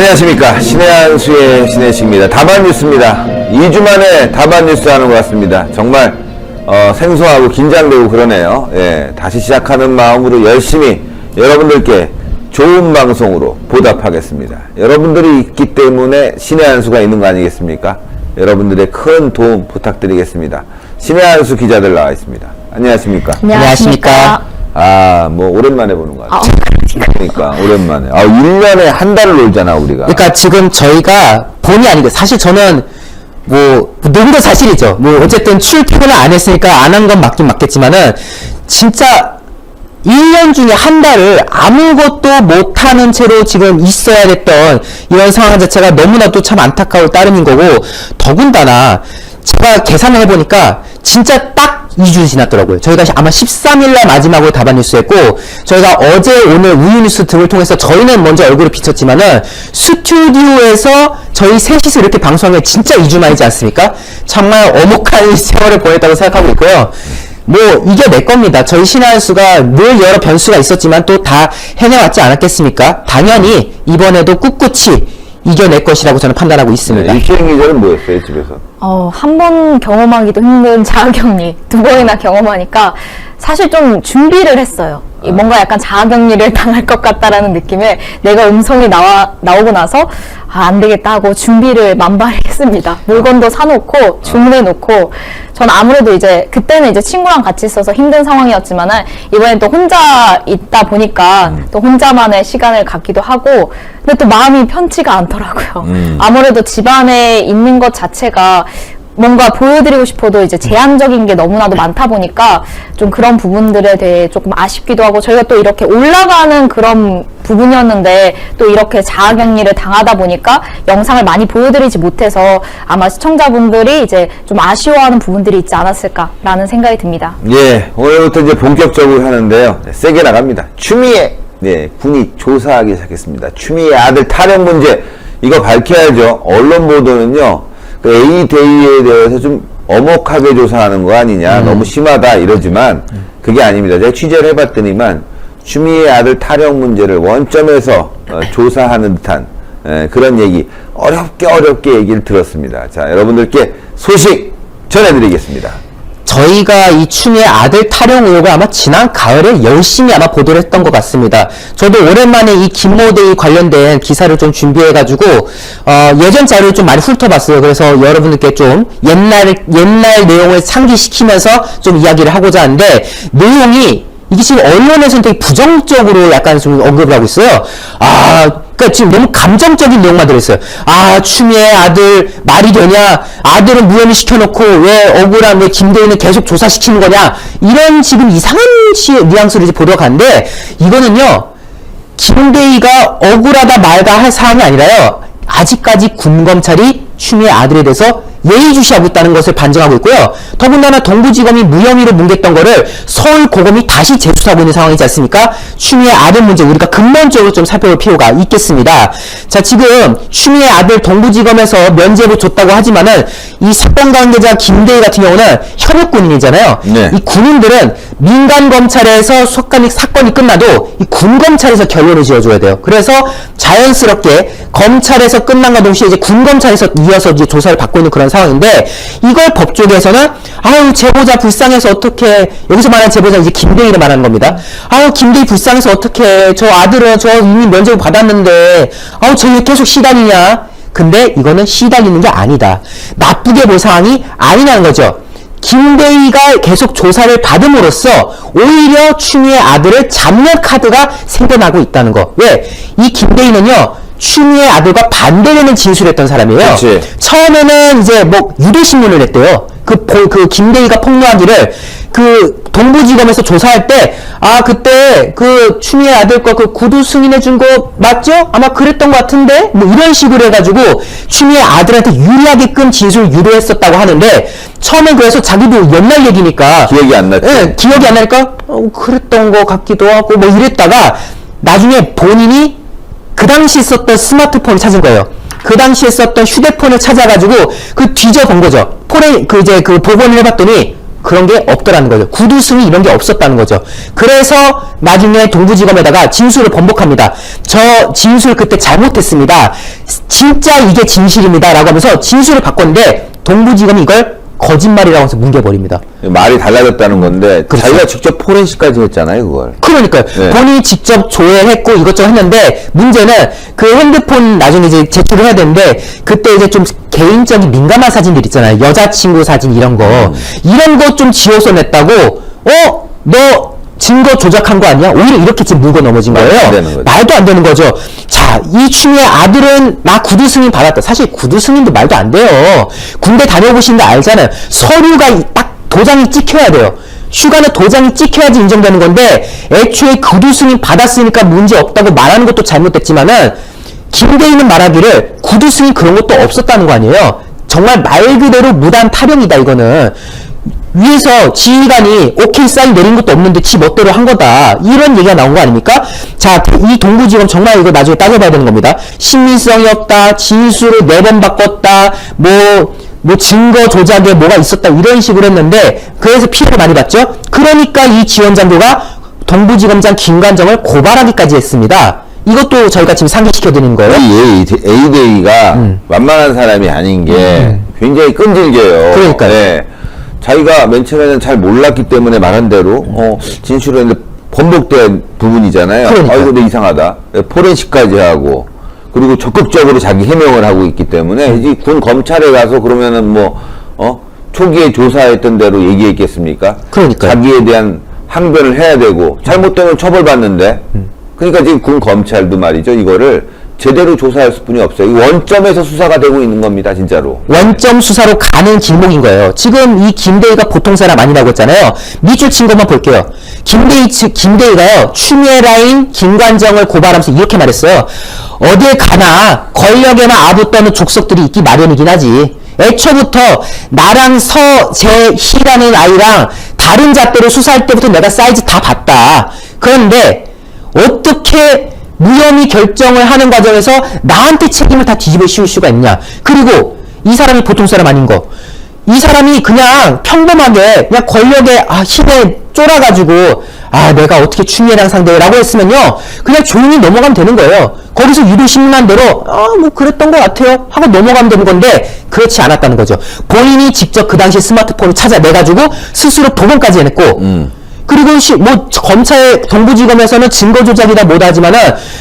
안녕하십니까. 신의 한수의 신혜식입니다. 다반뉴스입니다. 2주 만에 다반뉴스 하는 것 같습니다. 정말 생소하고 긴장되고 그러네요. 예, 다시 시작하는 마음으로 열심히 여러분들께 좋은 방송으로 보답하겠습니다. 여러분들이 있기 때문에 신의 한수가 있는 거 아니겠습니까? 여러분들의 큰 도움 부탁드리겠습니다. 신의 한수 기자들 나와 있습니다. 안녕하십니까? 안녕하십니까? 뭐 오랜만에 보는 것 같아요. 그러니까 오랜만에. 1년에 한 달을 놀잖아 우리가. 그러니까 지금 저희가 본의 아니게 사실 저는 누구도 사실이죠. 어쨌든 출퇴근을 안 했으니까 안 한 건 맞긴 맞겠지만은 진짜 1년 중에 한 달을 아무것도 못하는 채로 지금 있어야 됐던 이런 상황 자체가 너무나도 참 안타까울 따름인 거고, 더군다나 제가 계산을 해보니까 진짜 딱 2주 지났더라고요. 저희가 아마 13일날 마지막으로 다반뉴스 했고, 저희가 어제 오늘 우유뉴스 등을 통해서 저희는 먼저 얼굴을 비쳤지만은 스튜디오에서 저희 셋이서 이렇게 방송한 게 진짜 2주 만이지 않습니까? 정말 어목한 세월을 보냈다고 생각하고 있고요. 이겨낼 겁니다. 저희 신의 한수가 늘 여러 변수가 있었지만 또 다 해내왔지 않았겠습니까? 당연히 이번에도 꿋꿋이 이겨낼 것이라고 저는 판단하고 있습니다. 네, 이시영 기자는 뭐 했어요, 집에서? 한 번 경험하기도 힘든 자가격리 2번이나 경험하니까 사실 좀 준비를 했어요. 뭔가 약간 자가격리를 당할 것 같다라는 느낌에 내가 음성이 나오고 나서 안 되겠다 하고 준비를 만발히 했습니다. 물건도 사놓고 주문해놓고, 전 아무래도 이제 그때는 이제 친구랑 같이 있어서 힘든 상황이었지만은 이번엔 또 혼자 있다 보니까 또 혼자만의 시간을 갖기도 하고, 근데 또 마음이 편치가 않더라고요. 아무래도 집안에 있는 것 자체가 뭔가 보여드리고 싶어도 이제 제한적인 게 너무나도 많다 보니까 좀 그런 부분들에 대해 조금 아쉽기도 하고, 저희가 또 이렇게 올라가는 그런 부분이었는데 또 이렇게 자가격리를 당하다 보니까 영상을 많이 보여드리지 못해서 아마 시청자분들이 이제 좀 아쉬워하는 부분들이 있지 않았을까라는 생각이 듭니다. 예, 오늘부터 이제 본격적으로 하는데요. 네, 세게 나갑니다. 추미애, 군이 조사하기 시작했습니다. 추미애 아들 탈영 문제, 이거 밝혀야죠. 언론 보도는요, A대위에 대해서 좀 엄혹하게 조사하는 거 아니냐, 너무 심하다 이러지만 그게 아닙니다. 제가 취재를 해봤더니만 추미애 아들 탈영 문제를 원점에서 조사하는 듯한 그런 얘기, 어렵게 얘기를 들었습니다. 자, 여러분들께 소식 전해드리겠습니다. 저희가 이 추미애 아들 탈영 의혹을 아마 지난 가을에 열심히 아마 보도를 했던 것 같습니다. 저도 오랜만에 이 김모대위 관련된 기사를 좀 준비해가지고 예전 자료를 좀 많이 훑어봤어요. 그래서 여러분들께 좀 옛날 내용을 상기시키면서 좀 이야기를 하고자 하는데, 내용이 이게 지금 언론에서는 되게 부정적으로 약간 좀 언급을 하고 있어요. 그러니까 지금 너무 감정적인 내용만 들어있어요. 추미애 아들 말이 되냐? 아들은 무혐의 시켜놓고 왜 김대희는 계속 조사시키는 거냐? 이런 지금 이상한 뉘앙스로 이제 보도가 가는데, 이거는요, 김대희가 억울하다 말다 할 사안이 아니라요, 아직까지 군검찰이 추미애 아들에 대해서 예의주시하고 있다는 것을 반증하고 있고요. 더군다나 동부지검이 무혐의로 뭉갰던 거를 서울고검이 다시 재수사하고 있는 상황이지 않습니까? 추미애 아들 문제 우리가 근본적으로 좀 살펴볼 필요가 있겠습니다. 자, 지금 추미애 아들 동부지검에서 면죄부 줬다고 하지만은 이 사건 관계자 김대희 같은 경우는 현역 군인이잖아요. 네. 이 군인들은 민간 검찰에서 사건이 끝나도 이 군검찰에서 결론을 지어줘야 돼요. 그래서 자연스럽게 검찰에서 끝난과 동시에 이제 군검찰에서 이어서 이제 조사를 받고 있는 그런 상황인데, 이걸 법조계에서는 제보자 불쌍해서 어떻게, 여기서 말하는 제보자 이제 김대희를 말하는 겁니다. 김대희 불쌍해서 어떻게, 저 아들은 저 이미 면제부 받았는데 쟤 왜 계속 시달리냐. 근데 이거는 시달리는 게 아니다, 나쁘게 볼 상황이 아니라는 거죠. 김대희가 계속 조사를 받음으로써 오히려 추미애 아들을 잡는 카드가 생겨나고 있다는 거. 왜? 이 김대희는요, 추미애 아들과 반대되는 진술을 했던 사람이에요. 그치. 처음에는 이제 유료신문을 냈대요. 그 김대희가 폭로하기를 동부지검에서 조사할 때, 그때 추미애 아들 거 구두 승인해준 거 맞죠? 아마 그랬던 것 같은데? 이런 식으로 해가지고 추미애 아들한테 유리하게끔 진술을 유도했었다고 하는데, 처음엔 그래서 자기도 옛날 얘기니까 기억이 안 났죠? 네, 기억이 안 나니까 그랬던 것 같기도 하고 이랬다가 나중에 본인이 그 당시 썼던 스마트폰을 찾은 거예요. 그 당시에 썼던 휴대폰을 찾아가지고 뒤져본 거죠. 폰에 복원을 해봤더니 그런 게 없더라는 거죠. 구두승이 이런 게 없었다는 거죠. 그래서 나중에 동부지검에다가 진술을 번복합니다. 저 진술 그때 잘못했습니다. 진짜 이게 진실입니다. 라고 하면서 진술을 바꿨는데 동부지검이 이걸 거짓말이라고 해서 뭉개버립니다. 말이 달라졌다는 건데 그렇죠. 자기가 직접 포렌식까지 했잖아요, 그걸. 그러니까요. 네. 본인이 직접 조회했고 이것저것 했는데 문제는 그 핸드폰 나중에 이제 제출을 해야 되는데 그때 이제 좀 개인적인 민감한 사진들 있잖아요. 여자친구 사진 이런 거. 이런 거 좀 지워서 냈다고 너 증거 조작한 거 아니야? 오히려 이렇게 지금 물고 넘어진 거예요. 말도 안 되는 거죠. 말도 안 되는 거죠. 자, 이 추미애 아들은 나 구두 승인 받았다. 사실 구두 승인도 말도 안 돼요. 군대 다녀보신 거 알잖아요. 서류가 딱 도장이 찍혀야 돼요. 휴가는 도장이 찍혀야지 인정되는 건데 애초에 구두 승인 받았으니까 문제 없다고 말하는 것도 잘못됐지만은 김대희는 말하기를 구두 승인 그런 것도 없었다는 거 아니에요. 정말 말 그대로 무단 타령이다 이거는. 위에서 지휘관이 오케이 사인 내린 것도 없는데 지 멋대로 한 거다. 이런 얘기가 나온 거 아닙니까? 자, 이 동부지검 정말 이거 나중에 따져봐야 되는 겁니다. 신빙성이 없다, 진술을 4번 바꿨다, 뭐 증거 조작에 뭐가 있었다, 이런 식으로 했는데, 그래서 피해를 많이 봤죠? 그러니까 이 지원장교가 동부지검장 김관정을 고발하기까지 했습니다. 이것도 저희가 지금 상기시켜드리는 거예요. 이 A대위가 만만한 사람이 아닌 게 굉장히 끈질겨요. 그러니까요. 네. 자기가 맨 처음에는 잘 몰랐기 때문에 말한 대로 진술을 했는데 번복된 부분이잖아요. 그러니까요. 근데 이상하다. 포렌식까지 하고 그리고 적극적으로 자기 해명을 하고 있기 때문에 이제 군 검찰에 가서 그러면은 초기에 조사했던 대로 얘기했겠습니까? 그러니까요. 자기에 대한 항변을 해야 되고 잘못되면 처벌받는데 그러니까 지금 군 검찰도 말이죠. 이거를 제대로 조사할 수뿐이 없어요. 이 원점에서 수사가 되고 있는 겁니다, 진짜로. 원점 수사로 가는 길목인 거예요. 지금 이 김대희가 보통 사람 아니라고 했잖아요. 밑줄 친 것만 볼게요. 김대희가요, 추미애 라인 김관정을 고발하면서 이렇게 말했어요. 어딜 가나 권력에만 아부떠는 족속들이 있기 마련이긴 하지. 애초부터 나랑 서재희라는 아이랑 다른 잣대로 수사할 때부터 내가 사이즈 다 봤다. 그런데 어떻게 무혐의 결정을 하는 과정에서 나한테 책임을 다 뒤집어 씌울 수가 있냐. 그리고 이 사람이 보통 사람 아닌 거. 이 사람이 그냥 평범하게 그냥 권력의 힘에 쫄아가지고 내가 어떻게 추미애랑 상대라고 했으면요. 그냥 조용히 넘어가면 되는 거예요. 거기서 유도신문한 대로 뭐 그랬던 것 같아요 하고 넘어가면 되는 건데 그렇지 않았다는 거죠. 본인이 직접 그 당시에 스마트폰을 찾아내가지고 스스로 복원까지 해냈고 그리고 검찰 동부지검에서는 증거 조작이다 뭐다 하지만은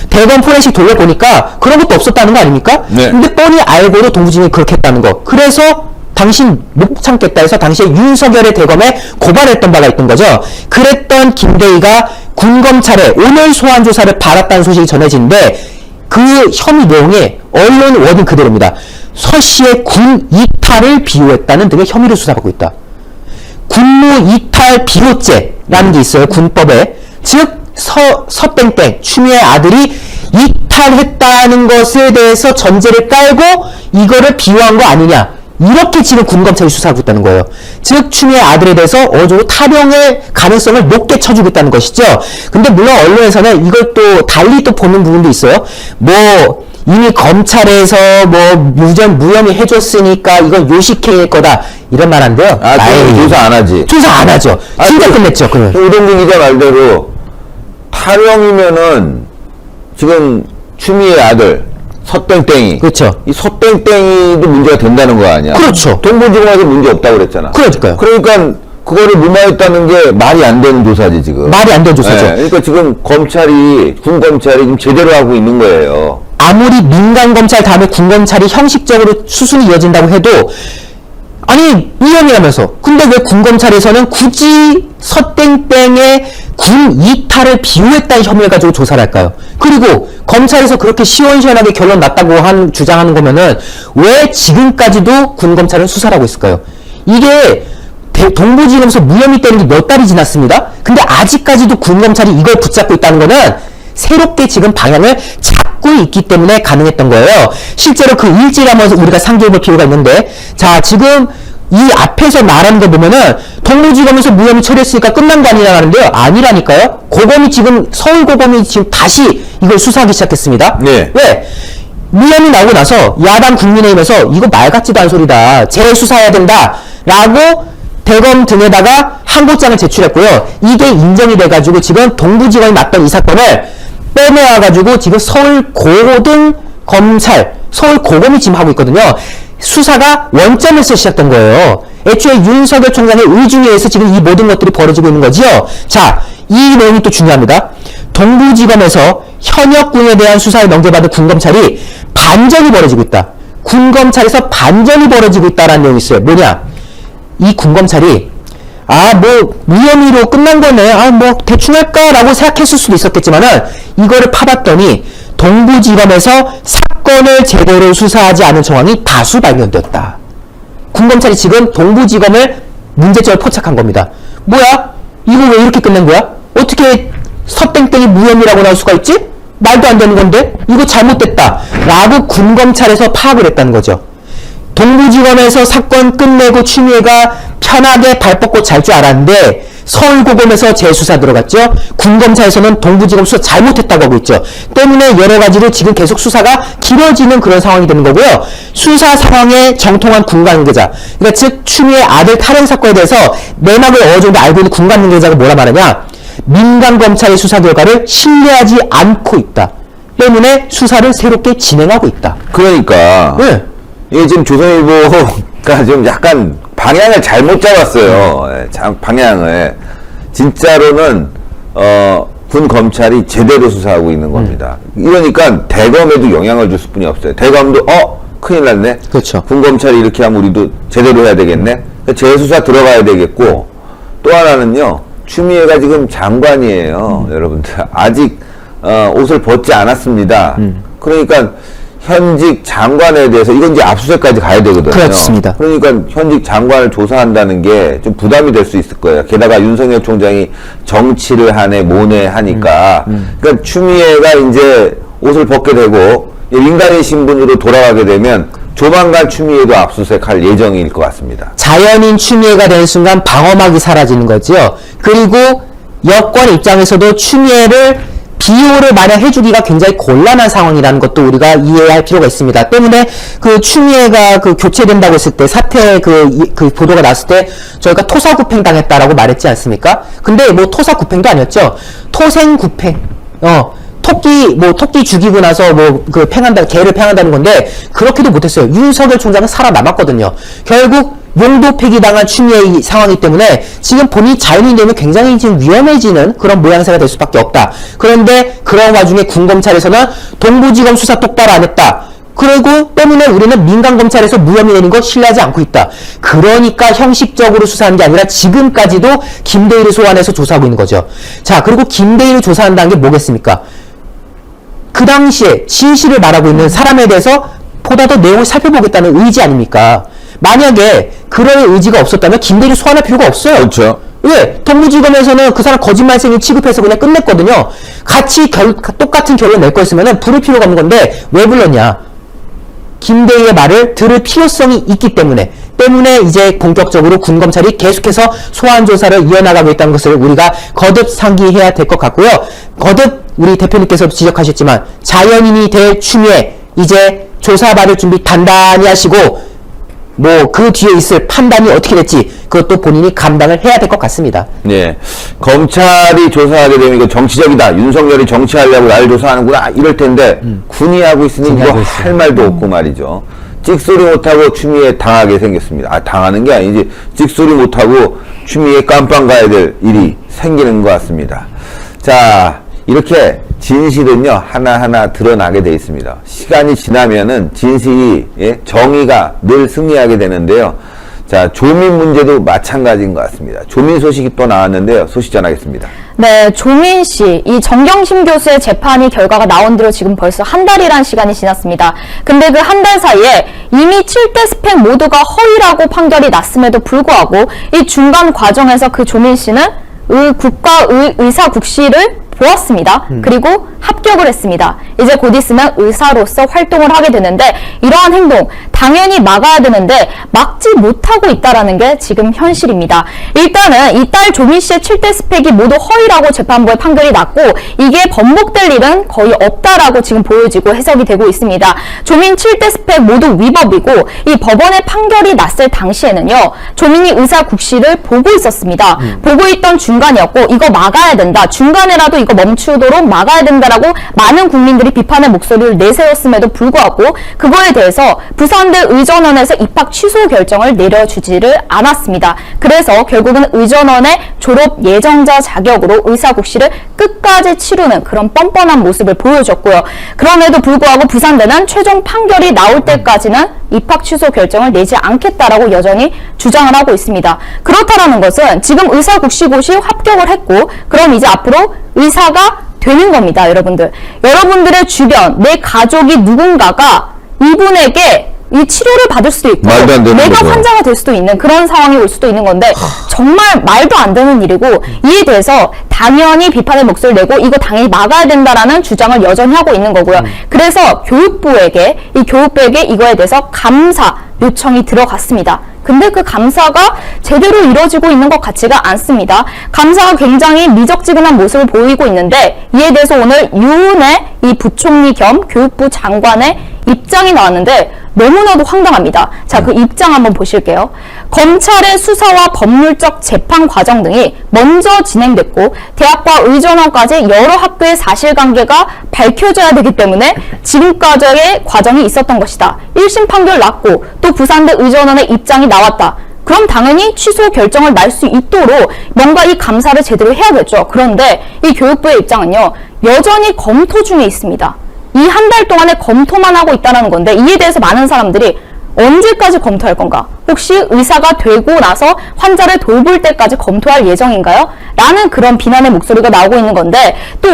대검 포렌식 돌려보니까 그런 것도 없었다는 거 아닙니까? 네. 근데 뻔히 알고도 동부지검이 그렇게 했다는 거. 그래서 당신 못 참겠다 해서 당시에 윤석열의 대검에 고발했던 바가 있던 거죠. 그랬던 김대희가 군검찰에 오늘 소환 조사를 받았다는 소식이 전해지는데 그 혐의 내용이 언론 워딩 그대로입니다. 서 씨의 군 이탈을 비호했다는 등의 혐의를 수사받고 있다. 군무 이탈 비호죄라는 게 있어요. 군법에. 즉 서땡땡 추미애 아들이 이탈했다는 것에 대해서 전제를 깔고 이거를 비호한 거 아니냐. 이렇게 지금 군검찰이 수사하고 있다는 거예요. 즉 추미애 아들에 대해서 어느 정도 탈용의 가능성을 높게 쳐주고 있다는 것이죠. 근데 물론 언론에서는 이걸 또 달리 또 보는 부분도 있어요. 이미 검찰에서 무혐의 해줬으니까 이건 요식행위일 거다. 이런 말 한대요. 조사 안 하지. 조사 안 하죠. 진짜 끝냈죠. 그러면. 우동근 기자 말대로 탈영이면은 지금 추미애 아들 서땡땡이. 그렇죠. 이 서땡땡이도 문제가 된다는 거 아니야? 그렇죠. 동부지검에서 문제 없다고 그랬잖아. 그러니까요. 그러니까 그거를 무마했다는 게 말이 안 되는 조사지 지금. 말이 안 되는 조사죠. 네, 그러니까 지금 군 검찰이 지금 제대로 하고 있는 거예요. 아무리 민간검찰 다음에 군검찰이 형식적으로 수순이 이어진다고 해도 위험이라면서. 근데 왜 군검찰에서는 굳이 서땡땡의 군 이탈을 비호했다는 혐의를 가지고 조사를 할까요? 그리고 검찰에서 그렇게 시원시원하게 결론 났다고 주장하는 거면은 왜 지금까지도 군검찰은 수사를 하고 있을까요? 이게 동부지검에서 무혐의 때린 게 몇 달이 지났습니다. 근데 아직까지도 군검찰이 이걸 붙잡고 있다는 거는 새롭게 지금 방향을 잡고 있기 때문에 가능했던 거예요. 실제로 그 일지를 한번 우리가 상기해볼 필요가 있는데, 자, 지금 이 앞에서 말하는 거 보면은 동부지검에서 무혐의 처리했으니까 끝난 거 아니냐 하는데요. 아니라니까요. 고검이 지금 서울고검이 지금 다시 이걸 수사하기 시작했습니다. 네. 왜? 무혐의 나오고 나서 야당 국민의힘에서 이거 말 같지도 않은 소리다. 재수사해야 된다. 라고 대검 등에다가 항고장을 제출했고요. 이게 인정이 돼가지고 지금 동부지검이 맡던 이 사건을 빼내와가지고 지금 서울고등검찰, 서울고검이 지금 하고 있거든요. 수사가 원점을 쓰 시작된 거예요. 애초에 윤석열 총장의 의중에 의해서 지금 이 모든 것들이 벌어지고 있는 거지요. 자, 이 내용이 또 중요합니다. 동부지검에서 현역군에 대한 수사에 넘겨받은 군검찰이 반전이 벌어지고 있다. 군검찰에서 반전이 벌어지고 있다라는 내용이 있어요. 뭐냐? 이 군검찰이 무혐의로 끝난 거네. 대충 할까라고 생각했을 수도 있었겠지만은 이거를 파봤더니 동부지검에서 사건을 제대로 수사하지 않은 정황이 다수 발견되었다. 군검찰이 지금 동부지검을 문제점을 포착한 겁니다. 뭐야? 이거 왜 이렇게 끝낸 거야? 어떻게 서땡땡이 무혐의라고 나올 수가 있지? 말도 안 되는 건데? 이거 잘못됐다. 라고 군검찰에서 파악을 했다는 거죠. 동부지검에서 사건 끝내고 추미애가 편하게 발 뻗고 잘 줄 알았는데 서울고검에서 재수사 들어갔죠. 군검찰에서는 동부지검 수사 잘못했다고 하고 있죠. 때문에 여러 가지로 지금 계속 수사가 길어지는 그런 상황이 되는 거고요. 수사 상황에 정통한 군관계자, 그러니까 즉 추미애 아들 탈영 사건에 대해서 내막을 어느 정도 알고 있는 군관계자가 뭐라 말하냐? 민간검찰의 수사 결과를 신뢰하지 않고 있다. 때문에 수사를 새롭게 진행하고 있다. 그러니까 네. 이게 지금 조선일보가 좀 약간 방향을 잘못 잡았어요. 방향을. 진짜로는 군 검찰이 제대로 수사하고 있는 겁니다. 이러니까 대검에도 영향을 줄 수뿐이 없어요. 대검도 큰일 났네. 그렇죠. 군 검찰이 이렇게 하면 우리도 제대로 해야 되겠네. 재수사 들어가야 되겠고, 또 하나는요. 추미애가 지금 장관이에요. 여러분들 아직 옷을 벗지 않았습니다. 그러니까 현직 장관에 대해서 이건 이제 압수수색까지 가야 되거든요. 그렇습니다. 그러니까 현직 장관을 조사한다는 게 좀 부담이 될 수 있을 거예요. 게다가 윤석열 총장이 정치를 하네 뭐네 하니까 그러니까 추미애가 이제 옷을 벗게 되고 민간인 신분으로 돌아가게 되면 조만간 추미애도 압수수색할 예정일 것 같습니다. 자연인 추미애가 되는 순간 방어막이 사라지는 거죠. 그리고 여권 입장에서도 추미애를 비호를 마냥 해주기가 굉장히 곤란한 상황이라는 것도 우리가 이해할 필요가 있습니다. 때문에 그 추미애가 그 교체된다고 했을 때 사태 그 보도가 났을 때 저희가 토사구팽 당했다라고 말했지 않습니까? 근데 뭐 토사구팽도 아니었죠. 토생구팽. 토끼 죽이고 나서 개를 팽한다는 건데 그렇게도 못했어요. 윤석열 총장은 살아남았거든요. 결국 용도 폐기당한 추미애의 상황이기 때문에 지금 본인이 자연인이 되면 굉장히 지금 위험해지는 그런 모양새가 될 수밖에 없다. 그런데 그런 와중에 군검찰에서는 동부지검 수사 똑바로 안 했다. 그리고 때문에 우리는 민간검찰에서 무혐의 내린 거 신뢰하지 않고 있다. 그러니까 형식적으로 수사하는 게 아니라 지금까지도 김대일을 소환해서 조사하고 있는 거죠. 자, 그리고 김대일을 조사한다는 게 뭐겠습니까? 그 당시에 진실을 말하고 있는 사람에 대해서 보다 더 내용을 살펴보겠다는 의지 아닙니까? 만약에 그럴 의지가 없었다면 김대일을 소환할 필요가 없어요. 그렇죠. 왜? 동부지검에서는 그 사람 거짓말쟁이 취급해서 그냥 끝냈거든요. 같이 똑같은 결론 낼 거였으면 부를 필요가 없는 건데 왜 불렀냐? 김대희의 말을 들을 필요성이 있기 때문에 이제 본격적으로 군검찰이 계속해서 소환 조사를 이어나가고 있다는 것을 우리가 거듭 상기해야 될 것 같고요. 거듭 우리 대표님께서 지적하셨지만 자연인이 될 추미애 이제 조사받을 준비 단단히 하시고 그 뒤에 있을 판단이 어떻게 될지 그것도 본인이 감당을 해야 될 것 같습니다. 네. 검찰이 조사하게 되면 이거 정치적이다. 윤석열이 정치하려고 나를 조사하는구나. 이럴 텐데, 군이 하고 있으니 군이 이거 하고 있어요. 할 말도 없고 말이죠. 찍소리 못하고 추미애 당하게 생겼습니다. 당하는 게 아니지. 찍소리 못하고 추미애 깜빵 가야 될 일이 생기는 것 같습니다. 자, 이렇게 진실은요, 하나하나 드러나게 돼 있습니다. 시간이 지나면은 진실이, 정의가 늘 승리하게 되는데요. 자, 조민 문제도 마찬가지인 것 같습니다. 조민 소식이 또 나왔는데요. 소식 전하겠습니다. 네, 조민 씨, 이 정경심 교수의 재판이 결과가 나온 뒤로 지금 벌써 한 달이란 시간이 지났습니다. 근데 그 한 달 사이에 이미 7대 스펙 모두가 허위라고 판결이 났음에도 불구하고 이 중간 과정에서 그 조민 씨는 국가의사국시를 보았습니다. 그리고 합격을 했습니다. 이제 곧 있으면 의사로서 활동을 하게 되는데 이러한 행동 당연히 막아야 되는데 막지 못하고 있다라는 게 지금 현실입니다. 일단은 이 딸 조민 씨의 7대 스펙이 모두 허위라고 재판부의 판결이 났고 이게 번복될 일은 거의 없다라고 지금 보여지고 해석이 되고 있습니다. 조민 7대 스펙 모두 위법이고 이 법원의 판결이 났을 당시에는요. 조민이 의사 국시를 보고 있었습니다. 보고 있던 중간이었고 이거 막아야 된다. 중간에라도 이거 멈추도록 막아야 된다라고 많은 국민들이 비판의 목소리를 내세웠음에도 불구하고 그거에 대해서 부산대 의전원에서 입학 취소 결정을 내려주지를 않았습니다. 그래서 결국은 의전원의 졸업 예정자 자격으로 의사국시를 끝까지 치르는 그런 뻔뻔한 모습을 보여줬고요. 그럼에도 불구하고 부산대는 최종 판결이 나올 때까지는 입학 취소 결정을 내지 않겠다라고 여전히 주장을 하고 있습니다. 그렇다라는 것은 지금 의사국시고시 합격을 했고 그럼 이제 앞으로 의사가 되는 겁니다. 여러분들의 주변, 내 가족이 누군가가 이분에게 이 치료를 받을 수도 있고 말도 안 되는 내가 거죠. 환자가 될 수도 있는 그런 상황이 올 수도 있는 건데 정말 말도 안 되는 일이고 이에 대해서 당연히 비판의 목소리를 내고 이거 당연히 막아야 된다라는 주장을 여전히 하고 있는 거고요. 그래서 교육부에게 이거에 대해서 감사 요청이 들어갔습니다. 근데 그 감사가 제대로 이루어지고 있는 것 같지가 않습니다. 감사가 굉장히 미적지근한 모습을 보이고 있는데 이에 대해서 오늘 유은혜 이 부총리 겸 교육부 장관의 입장이 나왔는데 너무나도 황당합니다. 자, 그 입장 한번 보실게요. 검찰의 수사와 법률적 재판 과정 등이 먼저 진행됐고 대학과 의전원까지 여러 학교의 사실관계가 밝혀져야 되기 때문에 지금까지의 과정이 있었던 것이다. 1심 판결 났고 또 부산대 의전원의 입장이 나왔다. 그럼 당연히 취소 결정을 날 수 있도록 뭔가 이 감사를 제대로 해야겠죠. 그런데 이 교육부의 입장은요. 여전히 검토 중에 있습니다. 이 한 달 동안에 검토만 하고 있다는 건데 이에 대해서 많은 사람들이 언제까지 검토할 건가? 혹시 의사가 되고 나서 환자를 돌볼 때까지 검토할 예정인가요? 라는 그런 비난의 목소리가 나오고 있는 건데 또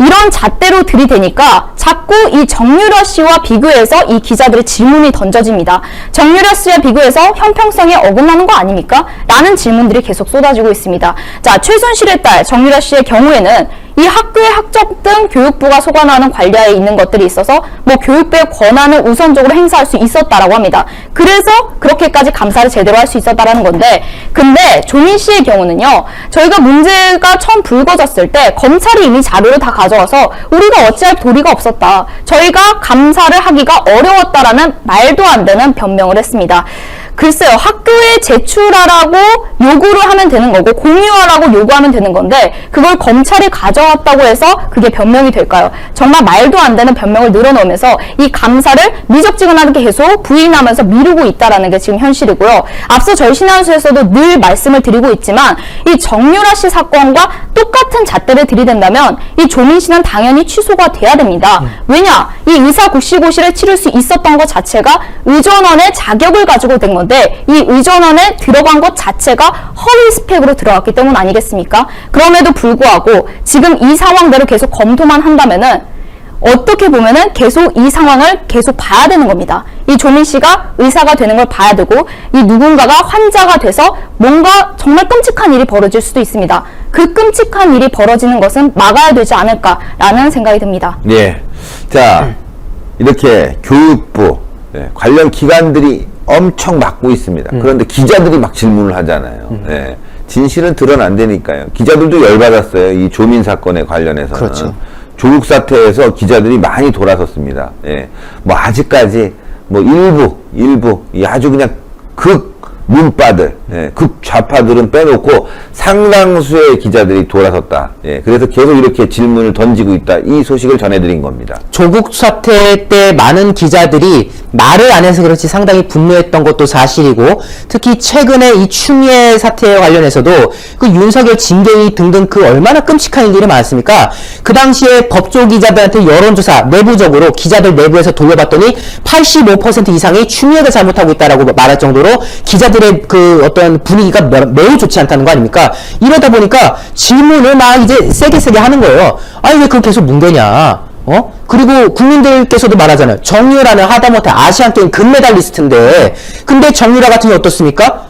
이런 잣대로 들이대니까 자꾸 이 정유라 씨와 비교해서 이 기자들의 질문이 던져집니다. 정유라 씨와 비교해서 형평성에 어긋나는 거 아닙니까? 라는 질문들이 계속 쏟아지고 있습니다. 자, 최순실의 딸 정유라 씨의 경우에는 이 학교의 학적 등 교육부가 소관하는 관리하에 있는 것들이 있어서 뭐 교육부의 권한을 우선적으로 행사할 수 있었다라고 합니다. 그래서 그렇게까지 감사를 제대로 할 수 있었다라는 건데 근데 조민 씨의 경우는요. 저희가 문제가 처음 불거졌을 때 검찰이 이미 자료를 다 가져와서 우리가 어찌할 도리가 없었다. 저희가 감사를 하기가 어려웠다라는 말도 안 되는 변명을 했습니다. 글쎄요. 학교에 제출하라고 요구를 하면 되는 거고 공유하라고 요구하면 되는 건데 그걸 검찰이 가져왔다고 해서 그게 변명이 될까요? 정말 말도 안 되는 변명을 늘어놓으면서 이 감사를 미적지근하게 계속 부인하면서 미루고 있다라는 게 지금 현실이고요. 앞서 저희 신한수에서도 늘 말씀을 드리고 있지만 이 정유라 씨 사건과 똑같은 잣대를 들이댄다면 이 조민 씨는 당연히 취소가 돼야 됩니다. 왜냐? 이 의사국시고시를 치를 수 있었던 것 자체가 의전원의 자격을 가지고 된 건데 이 의전원에 들어간 것 자체가 허위 스펙으로 들어갔기 때문 아니겠습니까? 그럼에도 불구하고 지금 이 상황대로 계속 검토만 한다면은 어떻게 보면은 계속 이 상황을 계속 봐야 되는 겁니다. 이 조민 씨가 의사가 되는 걸 봐야 되고 이 누군가가 환자가 돼서 뭔가 정말 끔찍한 일이 벌어질 수도 있습니다. 그 끔찍한 일이 벌어지는 것은 막아야 되지 않을까라는 생각이 듭니다. 예. 자, 이렇게 교육부 관련 기관들이 엄청 막고 있습니다. 그런데 기자들이 막 질문을 하잖아요. 예. 진실은 드러난다니까요. 기자들도 열받았어요. 이 조민 사건에 관련해서는. 그렇죠. 조국 사태에서 기자들이 많이 돌아섰습니다. 예. 뭐 아직까지 뭐 일부 이 아주 그냥 극 문바들, 극 좌파들은 빼놓고 상당수의 기자들이 돌아섰다. 예. 그래서 계속 이렇게 질문을 던지고 있다. 이 소식을 전해드린 겁니다. 조국 사태 때 많은 기자들이 말을 안 해서 그렇지 상당히 분노했던 것도 사실이고 특히 최근에 이 추미애 사태에 관련해서도 그 윤석열 징계위 등등 그 얼마나 끔찍한 일들이 많았습니까? 그 당시에 법조 기자들한테 여론조사 내부적으로 기자들 내부에서 돌려봤더니 85% 이상이 추미애가 잘못하고 있다라고 말할 정도로 기자들의 그 어떤 분위기가 매우 좋지 않다는 거 아닙니까? 이러다 보니까 질문을 막 이제 세게 하는 거예요. 아니 왜 그걸 계속 뭉개냐? 그리고 국민들께서도 말하잖아요. 정유라는 하다못해 아시안게임 금메달리스트인데 근데 정유라 같은 경우 어떻습니까?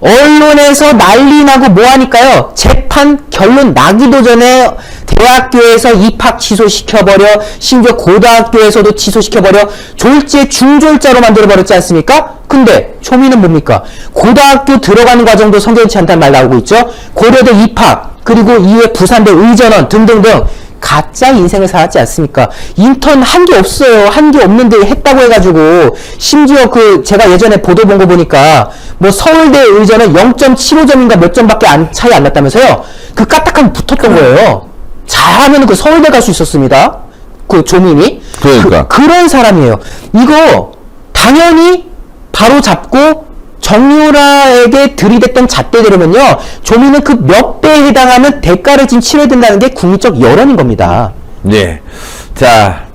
언론에서 난리 나고 뭐 하니까요. 재판 결론 나기도 전에 대학교에서 입학 취소시켜버려, 심지어 고등학교에서도 취소시켜버려, 졸지에 중졸자로 만들어버렸지 않습니까? 근데 초미는 뭡니까? 고등학교 들어가는 과정도 성견치 않다는 말 나오고 있죠. 고려대 입학, 그리고 이후에 부산대 의전원 등등등 가짜 인생을 살았지 않습니까? 인턴 한 게 없어요. 한 게 없는데 했다고 해가지고, 심지어 제가 예전에 보도 본 거 보니까, 뭐 서울대 의전은 0.75점인가 몇 점밖에 차이 안 났다면서요? 그 까딱하면 붙었던 거예요. 잘하면 그 서울대 갈 수 있었습니다. 그 조민이. 그러니까. 그런 사람이에요. 이거, 당연히 바로 잡고, 정유라에게 들이댔던 잣대대로면요, 조민은 그 몇 배에 해당하는 대가를 지금 치러야 된다는 게 국민적 여론인 겁니다. 네. 자,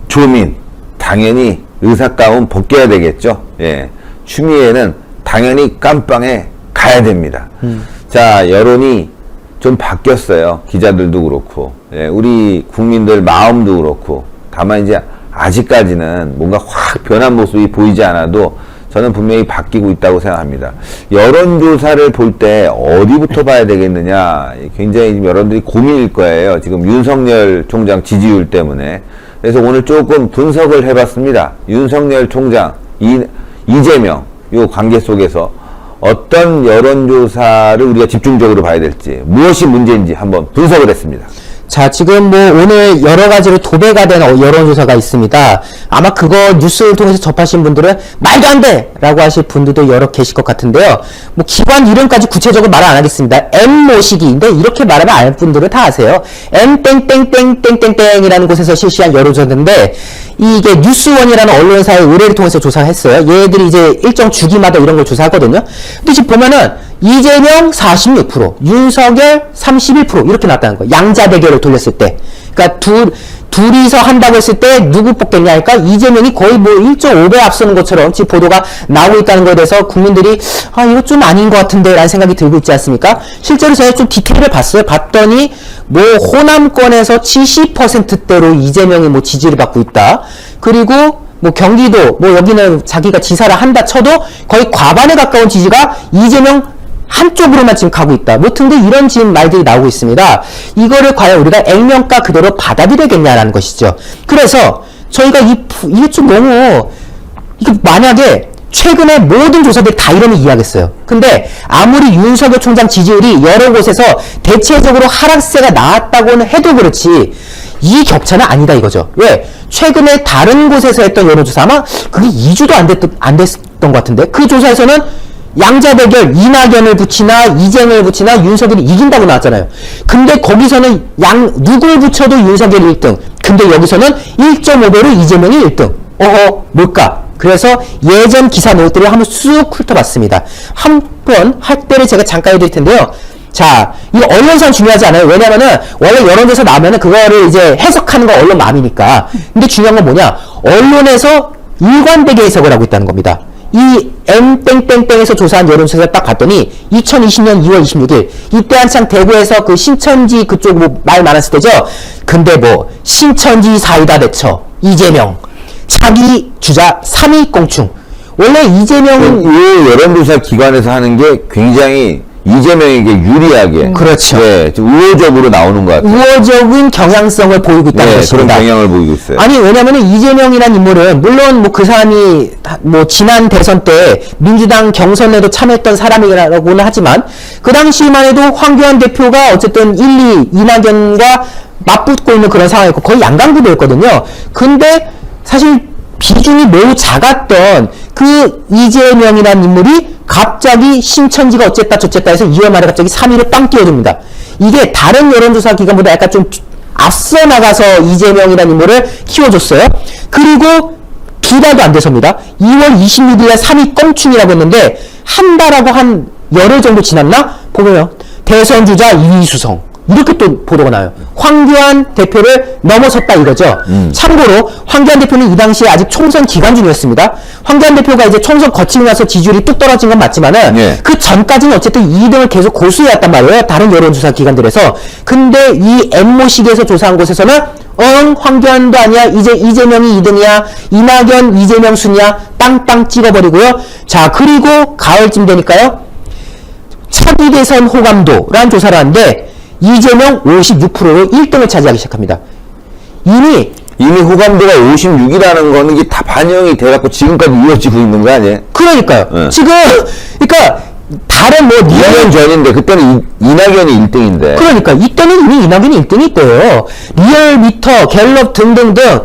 조민. 당연히 의사가운 벗겨야 되겠죠. 예. 추미애는 당연히 깜빵에 가야 됩니다. 자, 여론이 좀 바뀌었어요. 기자들도 그렇고. 예. 우리 국민들 마음도 그렇고. 다만 이제 아직까지는 뭔가 확 변한 모습이 보이지 않아도 저는 분명히 바뀌고 있다고 생각합니다. 여론조사를 볼 때 어디부터 봐야 되겠느냐, 굉장히 지금 여러분들이 고민일 거예요. 지금 윤석열 총장 지지율 때문에. 그래서 오늘 조금 분석을 해봤습니다. 윤석열 총장, 이재명 요 관계 속에서 어떤 여론조사를 우리가 집중적으로 봐야 될지, 무엇이 문제인지 한번 분석을 했습니다. 자, 지금 뭐 오늘 여러 가지로 도배가 된 여론조사가 있습니다. 아마 그거 뉴스를 통해서 접하신 분들은 말도 안 돼! 라고 하실 분들도 여러 계실 것 같은데요. 뭐 기관 이름까지 구체적으로 말 안 하겠습니다. M모시기인데 이렇게 말하면 아는 분들은 다 아세요. M땡땡땡땡땡땡이라는 곳에서 실시한 여론조사인데 이게 뉴스원이라는 언론사의 의뢰를 통해서 조사를 했어요. 얘들이 이제 일정 주기마다 이런 걸 조사하거든요. 근데 지금 보면은 이재명 46%, 윤석열 31% 이렇게 나왔다는 거예요. 양자 대결을 돌렸을 때. 그러니까 둘이서 한다고 했을 때 누구 뽑겠냐 하니까 이재명이 거의 뭐 1.5배 앞서는 것처럼 지금 보도가 나오고 있다는 거에 대해서 국민들이 이거 좀 아닌 것 같은데 라는 생각이 들고 있지 않습니까? 실제로 제가 좀 디테일을 봤어요. 봤더니 뭐 호남권에서 70%대로 이재명이 뭐 지지를 받고 있다. 그리고 뭐 경기도 뭐 여기는 자기가 지사를 한다 쳐도 거의 과반에 가까운 지지가 이재명 한쪽으로만 지금 가고 있다. 뭐 등등 이런 지금 말들이 나오고 있습니다. 이거를 과연 우리가 액면가 그대로 받아들여야겠냐라는 것이죠. 그래서 저희가 이게 좀 너무, 이게 만약에 최근에 모든 조사들이 다 이러면 이해하겠어요. 근데 아무리 윤석열 총장 지지율이 여러 곳에서 대체적으로 하락세가 나왔다고는 해도 그렇지 이 격차는 아니다 이거죠. 왜? 최근에 다른 곳에서 했던 여론조사 아마 그게 2주도 안 됐던 것 같은데 그 조사에서는 양자 대결 이낙연을 붙이나 이재명을 붙이나 윤석열이 이긴다고 나왔잖아요. 근데 거기서는 누굴 붙여도 윤석열이 1등. 근데 여기서는 1.5배로 이재명이 1등. 뭘까? 그래서 예전 기사 노트를 한번 쑥 훑어봤습니다. 한번 할때를 제가 잠깐 해드릴 텐데요. 자, 이 언론사는 중요하지 않아요. 왜냐면은 원래 여론조사 나오면은 그거를 이제 해석하는 거 언론 마음이니까. 근데 중요한 건 뭐냐? 언론에서 일관되게 해석을 하고 있다는 겁니다. 이 M땡땡땡에서 조사한 여론조사를 딱 봤더니 2020년 2월 26일 이때 한창 대구에서 그 신천지 그쪽 뭐 말 많았을 때죠. 근데 뭐 신천지 사이다 대처 이재명 차기 주자 3위 꽁충. 원래 이재명은 이 여론조사 기관에서 하는 게 굉장히 이재명에게 유리하게. 그렇죠. 네, 좀 우호적으로 나오는 것 같아요. 우호적인 경향성을 보이고 있다는 네, 것입니다. 그런 경향을 보이고 있어요. 아니, 왜냐면은 이재명이라는 인물은, 물론 뭐 그 사람이 뭐 지난 대선 때 민주당 경선에도 참여했던 사람이라고는 하지만, 그 당시만 해도 황교안 대표가 어쨌든 이낙연과 맞붙고 있는 그런 상황이었고, 거의 양강구도였거든요. 근데 사실 비중이 매우 작았던 그 이재명이라는 인물이 갑자기 신천지가 어쨌다 저쨌다 해서 2월 말에 갑자기 3위를 빵 띄워줍니다. 이게 다른 여론조사 기관보다 약간 좀 앞서 나가서 이재명이라는 인물을 키워줬어요. 그리고 두 달도 안 돼서입니다. 2월 26일에 3위 껑충이라고 했는데 한 달하고 한 열흘 정도 지났나? 보면 대선 주자 2위 수성. 이렇게 또 보도가 나요. 황교안 대표를 넘어섰다 이거죠. 참고로 황교안 대표는 이 당시에 아직 총선 기간 중이었습니다. 황교안 대표가 이제 총선 거치고 나서 지지율이 뚝 떨어진 건 맞지만은 예. 그 전까지는 어쨌든 2등을 계속 고수해왔단 말이에요. 다른 여론조사 기관들에서. 근데 이 M모식에서 조사한 곳에서는 황교안도 아니야. 이제 이재명이 2등이야. 이낙연, 이재명 순이야. 땅땅 찍어버리고요. 자, 그리고 가을쯤 되니까요. 차기 대선 호감도라는 조사를 하는데 이재명 56%로 1등을 차지하기 시작합니다. 이미 호감도가 56이라는 거는 이게 다 반영이 돼갖고 지금까지 이어지고 있는 거 아니에요? 그러니까요. 네. 지금 그러니까 다른 뭐 2년 전인데 그때는 이낙연이 1등인데. 그러니까 이때는 이미 이낙연이 1등이 있대요. 리얼미터, 갤럽 등등등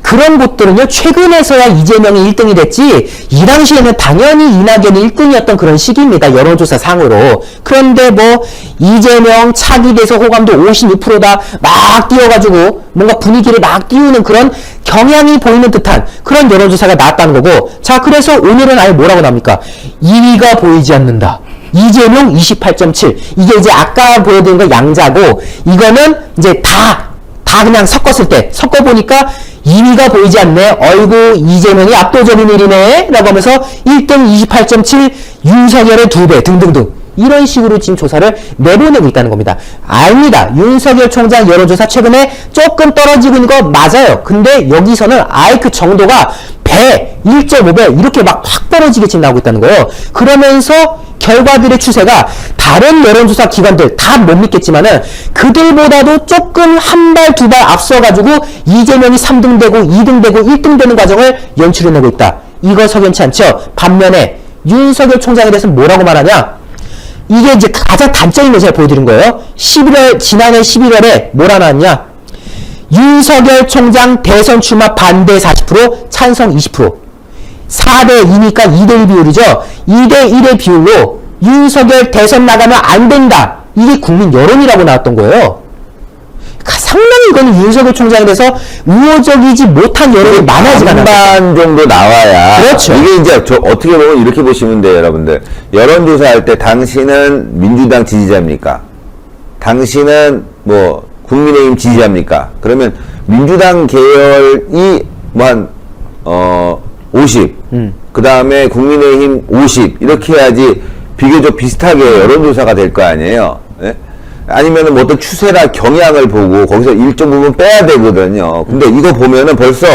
그런 곳들은요 최근에서야 이재명이 1등이 됐지 이 당시에는 당연히 이낙연이 1등이었던 그런 시기입니다. 여론조사 상으로. 그런데 뭐 이재명 차기 대선 호감도 56%다 막 띄워가지고 뭔가 분위기를 막 띄우는 그런 경향이 보이는 듯한 그런 여론조사가 나왔다는 거고, 자 그래서 오늘은 아예 뭐라고 나옵니까? 2위가 보이지 않는다. 이재명 28.7. 이게 이제 아까 보여드린 거 양자고 이거는 이제 다 그냥 섞어보니까 2위가 보이지 않네. 어이구 이재명이 압도적인 일이네 라고 하면서 1등 28.7 윤석열의 2배 등등등 이런 식으로 지금 조사를 내보내고 있다는 겁니다. 압니다. 윤석열 총장 여론조사 최근에 조금 떨어지고 있는 거 맞아요. 근데 여기서는 아예 그 정도가 배, 1.5배 이렇게 막 확 떨어지게 지금 나오고 있다는 거예요. 그러면서 결과들의 추세가 다른 여론조사 기관들 다 못 믿겠지만은 그들보다도 조금 한 발 두 발 앞서가지고 이재명이 3등 되고 2등 되고 1등 되는 과정을 연출해내고 있다. 이거 석연치 않죠. 반면에 윤석열 총장에 대해서 뭐라고 말하냐? 이게 이제 가장 단적인 걸 제가 보여드린 거예요. 지난해 11월에 뭐라 나왔냐? 윤석열 총장 대선 출마 반대 40%, 찬성 20%. 4대 2니까 2대1 비율이죠. 2대 1의 비율로 윤석열 대선 나가면 안 된다. 이게 국민 여론이라고 나왔던 거예요. 상당히 이거는 윤석열 총장에 대해서 우호적이지 못한 여론이 많아지가 않아요. 반반 정도 나와야. 그렇죠. 이게 이제 어떻게 보면 이렇게 보시면 돼요, 여러분들. 여론조사할 때 당신은 민주당 지지자입니까? 당신은 뭐 국민의힘 지지자입니까? 그러면 민주당 계열이 뭐 한 50, 그 다음에 국민의힘 50 이렇게 해야지 비교적 비슷하게 여론조사가 될 거 아니에요. 예? 아니면은 뭐 어떤 추세나 경향을 보고 거기서 일정 부분 빼야 되거든요. 근데 이거 보면은 벌써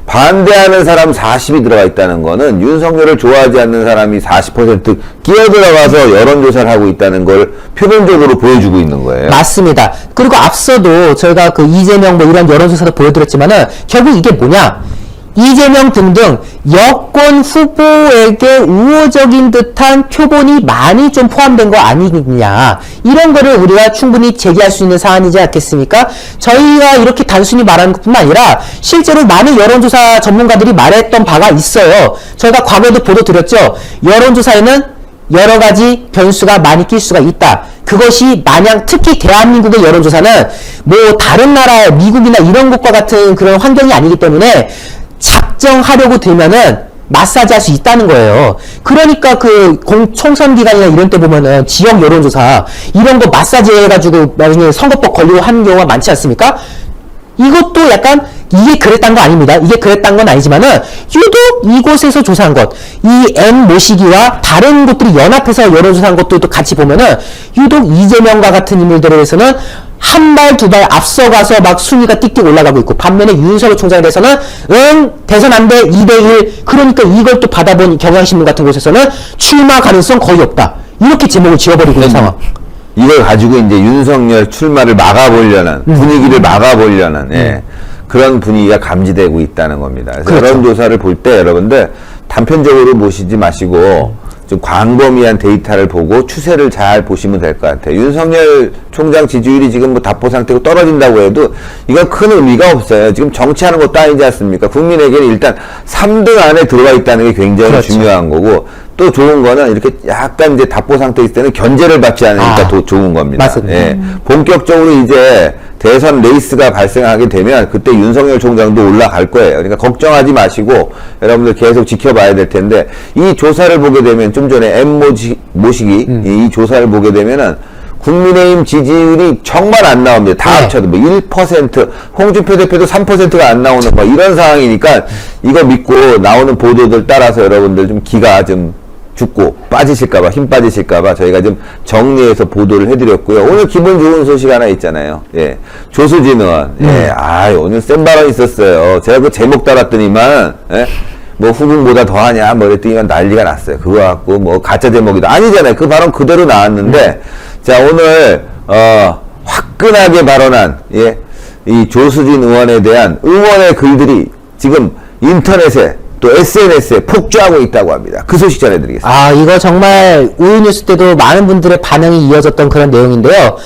반대하는 사람 40이 들어가 있다는 거는 윤석열을 좋아하지 않는 사람이 40% 끼어들어가서 여론조사를 하고 있다는 걸 표면적으로 보여주고 있는 거예요. 맞습니다. 그리고 앞서도 저희가 그 이재명 뭐 이런 여론조사도 보여드렸지만은 결국 이게 뭐냐? 이재명 등등 여권 후보에게 우호적인 듯한 표본이 많이 좀 포함된 거 아니겠냐, 이런 거를 우리가 충분히 제기할 수 있는 사안이지 않겠습니까? 저희가 이렇게 단순히 말하는 것뿐만 아니라 실제로 많은 여론조사 전문가들이 말했던 바가 있어요. 저희가 과거에도 보도드렸죠. 여론조사에는 여러 가지 변수가 많이 낄 수가 있다. 그것이 마냥 특히 대한민국의 여론조사는 뭐 다른 나라 미국이나 이런 곳과 같은 그런 환경이 아니기 때문에 작정하려고 들면은 마사지 할 수 있다는 거예요. 그러니까 그 총선 기간이나 이런 때 보면은 지역 여론조사 이런 거 마사지 해가지고 나중에 선거법 걸리고 하는 경우가 많지 않습니까? 이것도 약간 이게 그랬단 거 아닙니다. 이게 그랬단 건 아니지만은 유독 이곳에서 조사한 것, 이 M 모시기와 다른 곳들이 연합해서 여론조사한 것들도 같이 보면은 유독 이재명과 같은 인물들에 대해서는 한 발, 두 발 앞서가서 막 순위가 띡띡 올라가고 있고, 반면에 윤석열 총장에 대해서는 대선 안 돼, 2대1, 그러니까 이걸 또 받아본 경향신문 같은 곳에서는 출마 가능성 거의 없다. 이렇게 제목을 지어버리고 있는 상황. 이걸 가지고 이제 윤석열 출마를 막아보려는, 분위기를 막아보려는, 예, 그런 분위기가 감지되고 있다는 겁니다. 그래서 그렇죠. 여론조사를 볼 때 여러분들 단편적으로 보시지 마시고 좀 광범위한 데이터를 보고 추세를 잘 보시면 될 것 같아요. 윤석열 총장 지지율이 지금 뭐 답보 상태고 떨어진다고 해도 이건 큰 의미가 없어요. 지금 정치하는 것도 아니지 않습니까? 국민에게는 일단 3등 안에 들어가 있다는 게 굉장히 그렇죠. 중요한 거고, 또 좋은 거는 이렇게 약간 이제 답보 상태에 있을 때는 견제를 받지 않으니까 더 좋은 겁니다. 맞습니다. 예. 본격적으로 이제 대선 레이스가 발생하게 되면 그때 윤석열 총장도 올라갈 거예요. 그러니까 걱정하지 마시고 여러분들 계속 지켜봐야 될 텐데, 이 조사를 보게 되면 좀 전에 M 모시기 이 조사를 보게 되면은 국민의힘 지지율이 정말 안 나옵니다. 다 네. 합쳐도 뭐 1%, 홍준표 대표도 3%가 안 나오는 뭐 이런 상황이니까 이거 믿고 나오는 보도들 따라서 여러분들 좀 기가 좀 죽고 빠지실까봐, 힘 빠지실까봐 저희가 좀 정리해서 보도를 해드렸고요. 오늘 기분 좋은 소식 하나 있잖아요. 예. 조수진 의원. 예. 오늘 센 발언 있었어요. 제가 그 제목 달았더니만, 예. 뭐 후궁보다 더하냐 뭐 이랬더니 난리가 났어요. 그거 갖고 뭐 가짜 제목이다. 아니잖아요. 그 발언 그대로 나왔는데 자 오늘 화끈하게 발언한 이 조수진 의원에 대한 응원의 글들이 지금 인터넷에 또 SNS에 폭주하고 있다고 합니다. 그 소식 전해드리겠습니다. 아, 이거 정말 우유뉴스 때도 많은 분들의 반응이 이어졌던 그런 내용인데요.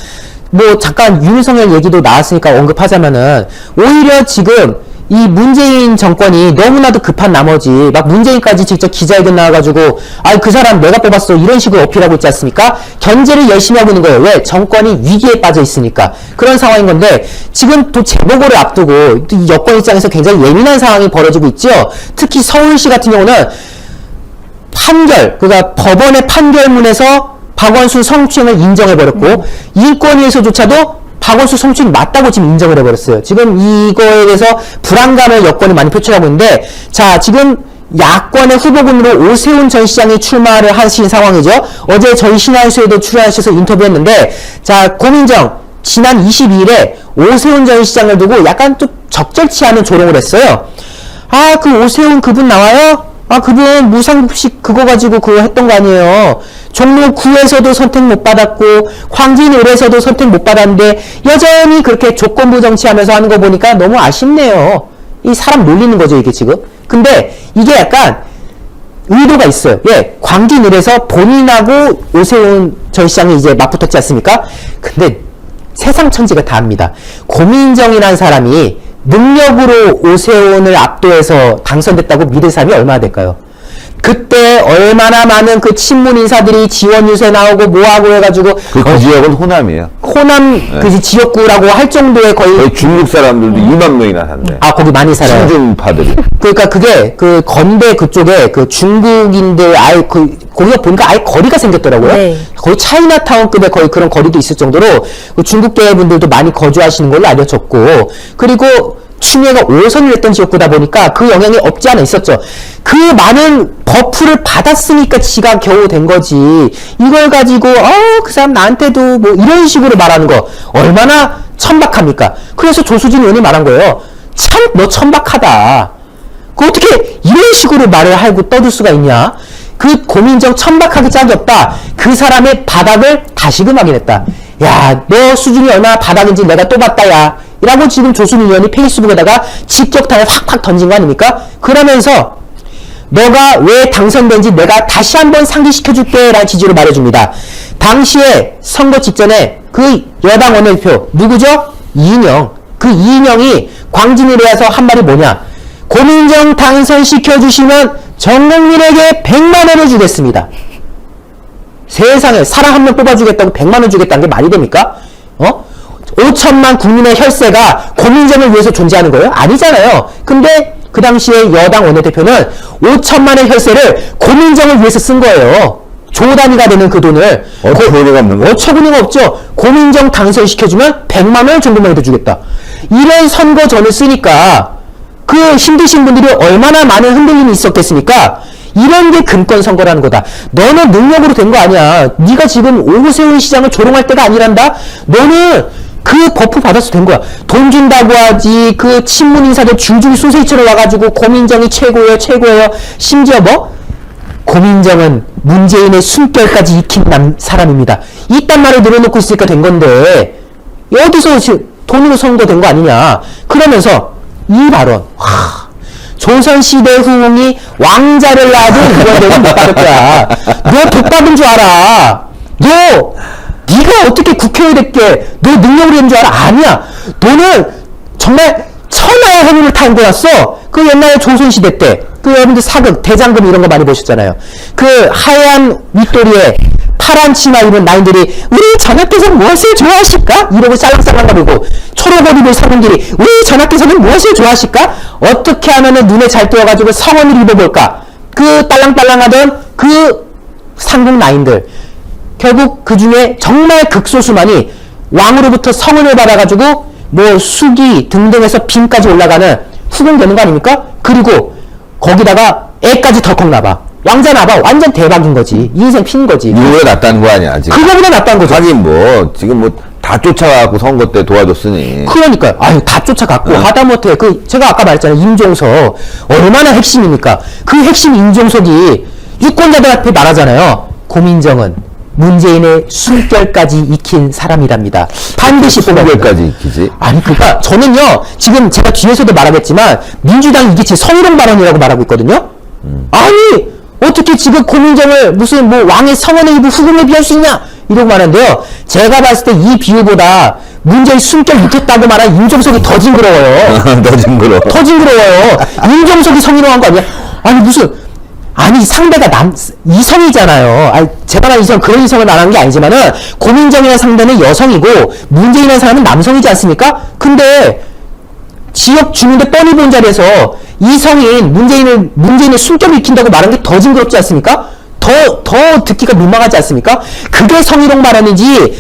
뭐 잠깐 윤석열 얘기도 나왔으니까 언급하자면은 오히려 지금 이 문재인 정권이 너무나도 급한 나머지 막 문재인까지 직접 기자회견 나와가지고 아 그 사람 내가 뽑았어 이런 식으로 어필하고 있지 않습니까? 견제를 열심히 하고 있는 거예요. 왜? 정권이 위기에 빠져 있으니까 그런 상황인 건데 지금 또 재보궐을 앞두고 또 이 여권 입장에서 굉장히 예민한 상황이 벌어지고 있죠. 특히 서울시 같은 경우는 판결 그러니까 법원의 판결문에서 박원순 성추행을 인정해버렸고 인권위에서조차도 박원순 성추행이 맞다고 지금 인정을 해버렸어요. 지금 이거에 대해서 불안감을 여권이 많이 표출하고 있는데 자 지금 야권의 후보군으로 오세훈 전 시장이 출마를 하신 상황이죠. 어제 저희 신화뉴스에도 출연하셔서 인터뷰했는데 자 고민정 지난 22일에 오세훈 전 시장을 두고 약간 좀 적절치 않은 조롱을 했어요. 아 그 오세훈 그분 나와요? 아 그분 무상급식 그거 가지고 그거 했던 거 아니에요. 종로 9에서도 선택 못 받았고 광진 1에서도 선택 못 받았는데 여전히 그렇게 조건부 정치하면서 하는 거 보니까 너무 아쉽네요. 이 사람 놀리는 거죠 이게 지금. 근데 이게 약간 의도가 있어요. 예, 광진 1에서 본인하고 오세훈 전 시장이 이제 맞붙었지 않습니까? 근데 세상 천지가 다 압니다. 고민정이라는 사람이 능력으로 오세훈을 압도해서 당선됐다고 믿을 사람이 얼마나 될까요? 그때 얼마나 많은 그 친문 인사들이 지원 유세 나오고 뭐하고 해가지고 그 지역은 호남이에요. 호남 그 지역구라고 할 정도의 거의 중국 사람들도 2만 명이나 산대. 아 거기 많이 살아요. 친중파들이. 그러니까 그게 그 건대 그쪽에 그 중국인들 아예 거기가 보니까 아예 거리가 생겼더라고요. 네. 거의 차이나타운급의 거의 그런 거리도 있을 정도로 그 중국계 분들도 많이 거주하시는 걸로 알려졌고 그리고 추미애가 5선을 했던 지역구다 보니까 그 영향이 없지 않아 있었죠. 그 많은 버프를 받았으니까 지가 겨우 된 거지. 이걸 가지고 그 사람 나한테도 뭐 이런 식으로 말하는 거 얼마나 천박합니까? 그래서 조수진 의원이 말한 거예요. 참 너 천박하다. 그 어떻게 이런 식으로 말을 하고 떠들 수가 있냐? 그 고민정 천박하기 짝이 없다. 그 사람의 바닥을 다시금 확인했다. 야, 너 수준이 얼마나 바닥인지 내가 또 봤다, 야. 라고 지금 조수진 의원이 페이스북에다가 직격탄을 확확 던진 거 아닙니까? 그러면서 너가 왜 당선된지 내가 다시 한번 상기시켜줄게 라는 취지로 말해줍니다. 당시에 선거 직전에 그 여당 원내대표 누구죠? 이인영. 그 이인영이 광진을에 와서 한 말이 뭐냐? 고민정 당선시켜주시면 전 국민에게 100만 원을 주겠습니다. 세상에 사람 한 명 뽑아주겠다고 100만 원 주겠다는 게 말이 됩니까? 5천만 국민의 혈세가 고민정을 위해서 존재하는 거예요? 아니잖아요. 근데 그 당시에 여당 원내대표는 5천만의 혈세를 고민정을 위해서 쓴 거예요. 조 단위가 되는 그 돈을. 어처구니가 없는 거? 어처구니가 없죠. 고민정 당선시켜주면 100만 원을 정부만에도 주겠다. 이런 선거전을 쓰니까 그 힘드신 분들이 얼마나 많은 흔들림이 있었겠습니까? 이런 게 금권 선거라는 거다. 너는 능력으로 된 거 아니야. 네가 지금 오세훈 시장을 조롱할 때가 아니란다. 너는 그 버프 받아서 된 거야. 돈 준다고 하지. 그 친문 인사들 줄줄이 소세지처럼 와가지고 고민정이 최고예요, 최고예요. 심지어 뭐? 고민정은 문재인의 숨결까지 익힌 사람입니다. 이딴 말을 늘어놓고 있으니까 된 건데 어디서 돈으로 선거된 거 아니냐. 그러면서 이 발언. 조선시대 후궁이 왕자를 낳아도 이런 데는 못 받을 거야. 너 돈 받은 줄 알아. 네가 어떻게 국회의원 됐게 너 능력으로 된 줄 알아? 아니야. 너는 정말 천하의 행운을 타고 왔어. 그 옛날에 조선시대 때 그 여러분들 사극 대장금 이런 거 많이 보셨잖아요. 그 하얀 윗도리에 파란 치마 입은 나인들이 우리 전하께서는 무엇을 좋아하실까? 이러고 짤랑짤랑거리고 초록 옷 입은 사분들이 우리 전하께서는 무엇을 좋아하실까? 어떻게 하면은 눈에 잘 띄어가지고 성원을 입어볼까? 그 딸랑딸랑하던 그 상국 나인들 결국 그 중에 정말 극소수만이 왕으로부터 성은을 받아가지고 뭐 수기 등등해서 빈까지 올라가는 후궁 되는 거 아닙니까? 그리고 거기다가 애까지 덜컥 낳아. 왕자 낳아. 완전 대박인 거지. 인생 핀 거지. 이거보다 낫다는 거 아니야, 지금. 그거보다 낫다는 거죠. 하긴 뭐, 지금 뭐, 다 쫓아가고 선거 때 도와줬으니. 그러니까요. 아유, 다 쫓아갔고, 하다못해, 제가 아까 말했잖아요. 임종석. 얼마나 핵심입니까? 그 핵심 임종석이 유권자들 앞에 말하잖아요. 고민정은 문재인의 숨결까지 익힌 사람이랍니다. 반드시 뽑아야 된다. 까지 익히지. 아니, 그러니까 저는요, 지금 제가 뒤에서도 말하겠지만, 민주당이 이게 제 성희롱 발언이라고 말하고 있거든요? 아니, 어떻게 지금 고민정을 무슨 뭐 왕의 성원의 일부 후궁에 비할 수 있냐? 이러고 말하는데요. 제가 봤을 때 이 비유보다 문재인 숨결 익혔다고 말한 임종석이 더 징그러워요. 더 징그러워. 더 징그러워요. 임종석이 성희롱한 거 아니야? 아니, 상대가 이성이잖아요. 아니, 제가 말한 이성, 그런 이성을 말하는 게 아니지만은, 고민정이라는 상대는 여성이고, 문재인이라는 사람은 남성이지 않습니까? 근데, 지역 주민들 뻔히 본 자리에서, 이성인, 문재인의 숨결을 익힌다고 말하는 게 더 징그럽지 않습니까? 더 듣기가 민망하지 않습니까? 그게 성희롱 발언이지,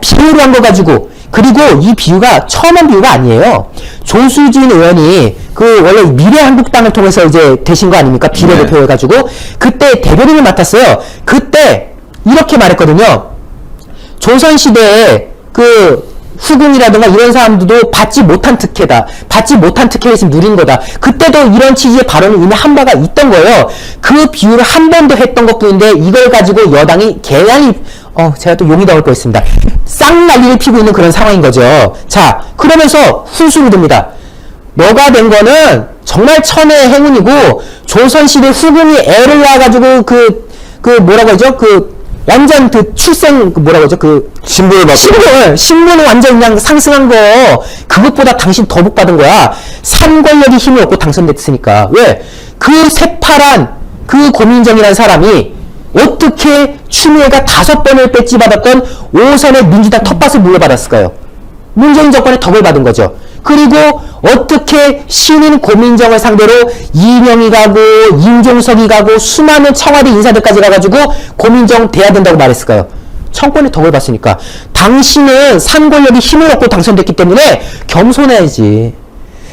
비유로 한 거 가지고, 그리고 이 비유가 처음 한 비유가 아니에요. 조수진 의원이 원래 미래한국당을 통해서 이제 되신 거 아닙니까? 비례대표 해가지고. 그때 대변인을 맡았어요. 그때 이렇게 말했거든요. 조선시대에 후궁이라든가 이런 사람들도 받지 못한 특혜다. 받지 못한 특혜를 지금 누린 거다. 그때도 이런 취지의 발언을 이미 한 바가 있던 거예요. 그 비유를 한 번 더 했던 것 뿐인데 이걸 가지고 여당이 개량이 제가 또 용이 나올 뻔했습니다. 쌍난리를 피고 있는 그런 상황인 거죠. 자, 그러면서 훈수를 둡니다. 너가 된 거는 정말 천혜의 행운이고 조선시대 후궁이 애를 낳아가지고 뭐라고 하죠? 완전 출생 뭐라고 하죠? 신분을 받고. 신분을 완전 그냥 상승한 거 그것보다 당신 더 복 받은 거야. 산권력이 힘을 얻고 당선됐으니까. 왜? 그 새파란 고민정이라는 사람이 어떻게 추미애가 5번을 배지 받았던 5선의 민주당 텃밭을 물려받았을까요? 문재인 정권의 덕을 받은 거죠. 그리고 어떻게 신인 고민정을 상대로 이명희 가고 임종석이 가고 수많은 청와대 인사들까지 가가지고 고민정 돼야 된다고 말했을까요? 청권의 덕을 봤으니까. 당신은 산권력이 힘을 얻고 당선됐기 때문에 겸손해야지.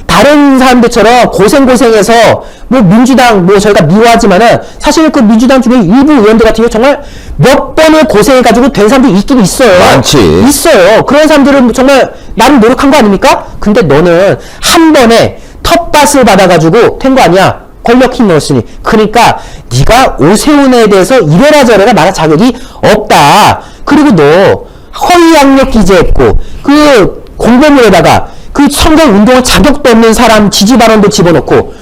다른 사람들처럼 고생해서 민주당 저희가 미워하지만은 사실 민주당 중에 일부 의원들 같은 경우 정말 몇 번을 고생해가지고 된 사람들이 있긴 있어요. 많지. 있어요. 그런 사람들은 정말 나름 노력한 거 아닙니까? 근데 너는 한 번에 텃밭을 받아가지고 된 거 아니야. 권력 힘 넣었으니. 그러니까 네가 오세훈에 대해서 이래라 저래라 말할 자격이 없다. 그리고 너 허위학력 기재했고 공보물에다가 선거 운동할 자격도 없는 사람 지지 발언도 집어넣고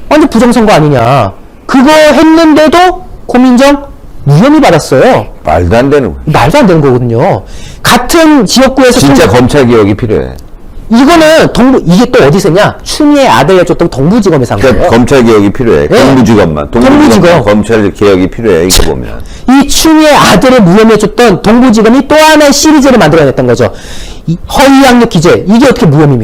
완전 부정선거 아니냐. 그거 했는데도 고민정 무혐의 받았어요. 말도 안 되는 거야. 말도 안 되는 거거든요. 같은 지역구에서 진짜 검찰 개혁이 필요해. 이거는 이게 또 어디서 했냐? 추미애 아들이었던 동부지검에서 한 거예요. 검찰 개혁이 필요해. 네. 동부지검만. 동부지검. 검찰 개혁이 필요해. 이거 보면. 이 추미애 아들을 무혐의해줬던 동부지검이 또 하나의 시리즈를 만들어냈던 거죠. 이 허위학력 기재. 이게 어떻게 무혐의입니까?